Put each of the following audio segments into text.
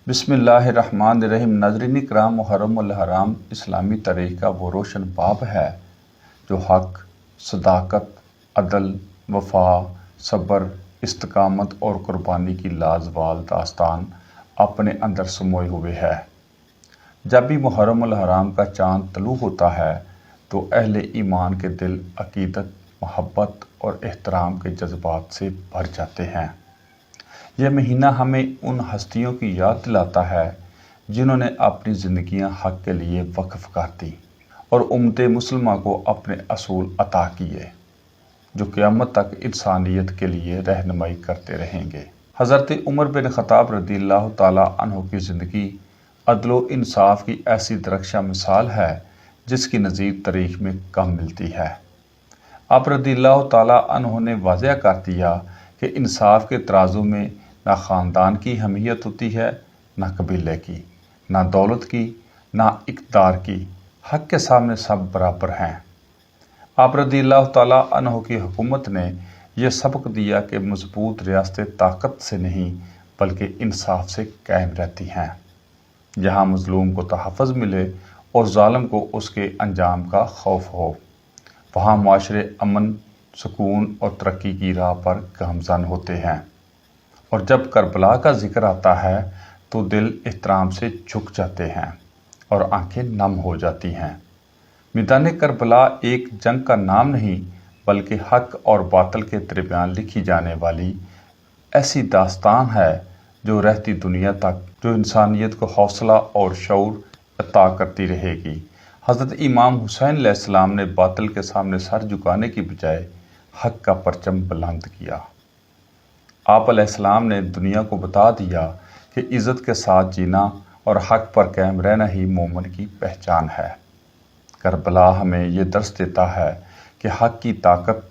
بسم اللہ الرحمن الرحیم۔ ناظرین کرام، محرم الحرام اسلامی تاریخ کا وہ روشن باب ہے جو حق، صداقت، عدل، وفا، صبر، استقامت اور قربانی کی لازوال داستان اپنے اندر سموئے ہوئے ہے۔ جب بھی محرم الحرام کا چاند طلوع ہوتا ہے تو اہل ایمان کے دل عقیدت، محبت اور احترام کے جذبات سے بھر جاتے ہیں۔ یہ مہینہ ہمیں ان ہستیوں کی یاد دلاتا ہے جنہوں نے اپنی زندگیاں حق کے لیے وقف کر دی اور امت مسلمہ کو اپنے اصول عطا کیے جو قیامت تک انسانیت کے لیے رہنمائی کرتے رہیں گے۔ حضرت عمر بن خطاب رضی اللہ تعالیٰ عنہ کی زندگی عدل و انصاف کی ایسی درخشاں مثال ہے جس کی نظیر تاریخ میں کم ملتی ہے۔ آپ رضی اللہ تعالیٰ عنہ نے واضح کر دیا کہ انصاف کے ترازو میں نہ خاندان کی اہمیت ہوتی ہے، نہ قبیلے کی، نہ دولت کی، نہ اقتدار کی۔ حق کے سامنے سب برابر ہیں۔ آپ رضی اللہ تعالیٰ عنہ کی حکومت نے یہ سبق دیا کہ مضبوط ریاستیں طاقت سے نہیں بلکہ انصاف سے قائم رہتی ہیں۔ جہاں مظلوم کو تحفظ ملے اور ظالم کو اس کے انجام کا خوف ہو، وہاں معاشرے امن، سکون اور ترقی کی راہ پر گامزن ہوتے ہیں۔ اور جب کربلا کا ذکر آتا ہے تو دل احترام سے جھک جاتے ہیں اور آنکھیں نم ہو جاتی ہیں۔ میدان کربلا ایک جنگ کا نام نہیں بلکہ حق اور باطل کے درمیان لکھی جانے والی ایسی داستان ہے جو رہتی دنیا تک جو انسانیت کو حوصلہ اور شعور عطا کرتی رہے گی۔ حضرت امام حسین علیہ السلام نے باطل کے سامنے سر جھکانے کی بجائے حق کا پرچم بلند کیا۔ آپ علیہ السلام نے دنیا کو بتا دیا کہ عزت کے ساتھ جینا اور حق پر قائم رہنا ہی مومن کی پہچان ہے۔ کربلا ہمیں یہ درس دیتا ہے کہ حق کی طاقت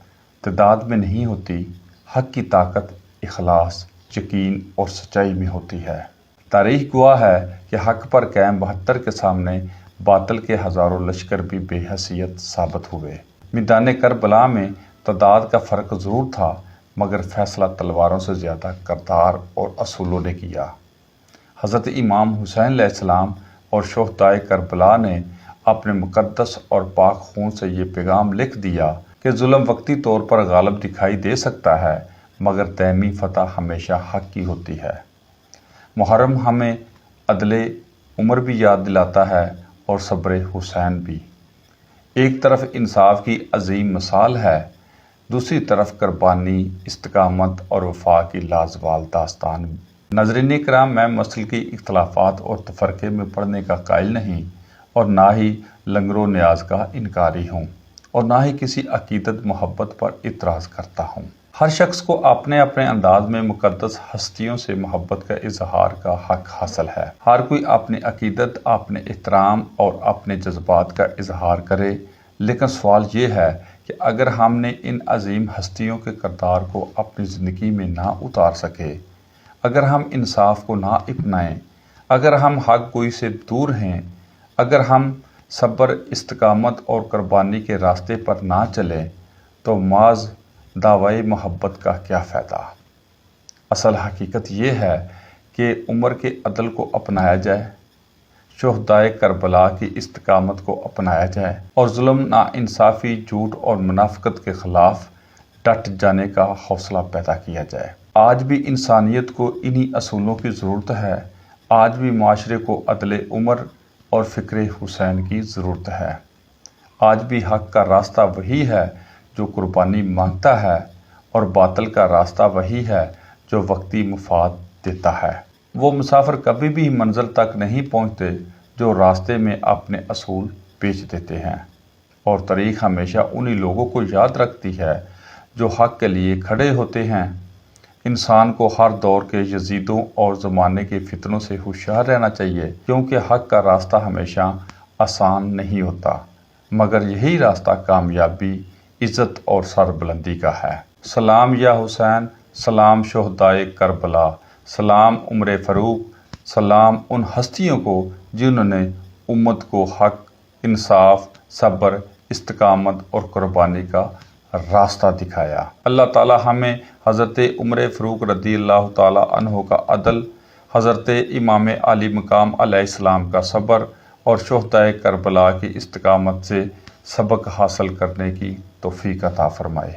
تعداد میں نہیں ہوتی، حق کی طاقت اخلاص، یقین اور سچائی میں ہوتی ہے۔ تاریخ گواہ ہے کہ حق پر قائم 72 کے سامنے باطل کے ہزاروں لشکر بھی بے حیثیت ثابت ہوئے۔ میدان کربلا میں تعداد کا فرق ضرور تھا مگر فیصلہ تلواروں سے زیادہ کردار اور اصولوں نے کیا۔ حضرت امام حسین علیہ السلام اور شہدائے کربلا نے اپنے مقدس اور پاک خون سے یہ پیغام لکھ دیا کہ ظلم وقتی طور پر غالب دکھائی دے سکتا ہے مگر دائمی فتح ہمیشہ حق کی ہوتی ہے۔ محرم ہمیں عدل عمر بھی یاد دلاتا ہے اور صبر حسین بھی۔ ایک طرف انصاف کی عظیم مثال ہے، دوسری طرف قربانی، استقامت اور وفا کی لازوال داستان۔ ناظرین کرام، میں مسلکی اختلافات اور تفرقے میں پڑنے کا قائل نہیں اور نہ ہی لنگر و نیاز کا انکاری ہوں اور نہ ہی کسی عقیدت محبت پر اعتراض کرتا ہوں۔ ہر شخص کو اپنے اپنے انداز میں مقدس ہستیوں سے محبت کا اظہار کا حق حاصل ہے۔ ہر کوئی اپنی عقیدت، اپنے احترام اور اپنے جذبات کا اظہار کرے، لیکن سوال یہ ہے کہ اگر ہم نے ان عظیم ہستیوں کے کردار کو اپنی زندگی میں نہ اتار سکے، اگر ہم انصاف کو نہ اپنائیں، اگر ہم حق گوئی سے دور ہیں، اگر ہم صبر، استقامت اور قربانی کے راستے پر نہ چلیں تو محض دعوی محبت کا کیا فائدہ؟ اصل حقیقت یہ ہے کہ عمر کے عدل کو اپنایا جائے، شہدائے کربلا کی استقامت کو اپنایا جائے اور ظلم، ناانصافی، جھوٹ اور منافقت کے خلاف ڈٹ جانے کا حوصلہ پیدا کیا جائے۔ آج بھی انسانیت کو انہی اصولوں کی ضرورت ہے۔ آج بھی معاشرے کو عدل عمر اور فکر حسین کی ضرورت ہے۔ آج بھی حق کا راستہ وہی ہے جو قربانی مانگتا ہے اور باطل کا راستہ وہی ہے جو وقتی مفاد دیتا ہے۔ وہ مسافر کبھی بھی منزل تک نہیں پہنچتے جو راستے میں اپنے اصول بیچ دیتے ہیں، اور تاریخ ہمیشہ انہی لوگوں کو یاد رکھتی ہے جو حق کے لیے کھڑے ہوتے ہیں۔ انسان کو ہر دور کے یزیدوں اور زمانے کے فتنوں سے ہوشیار رہنا چاہیے کیونکہ حق کا راستہ ہمیشہ آسان نہیں ہوتا مگر یہی راستہ کامیابی، عزت اور سربلندی کا ہے۔ سلام یا حسین، سلام شہدائے کربلا، سلام عمر فاروق، سلام ان ہستیوں کو جنہوں نے امت کو حق، انصاف، صبر، استقامت اور قربانی کا راستہ دکھایا۔ اللہ تعالی ہمیں حضرت عمر فاروق رضی اللہ تعالی عنہ کا عدل، حضرت امام علی مقام علیہ السلام کا صبر اور شہدائے کربلا کی استقامت سے سبق حاصل کرنے کی توفیق عطا فرمائے۔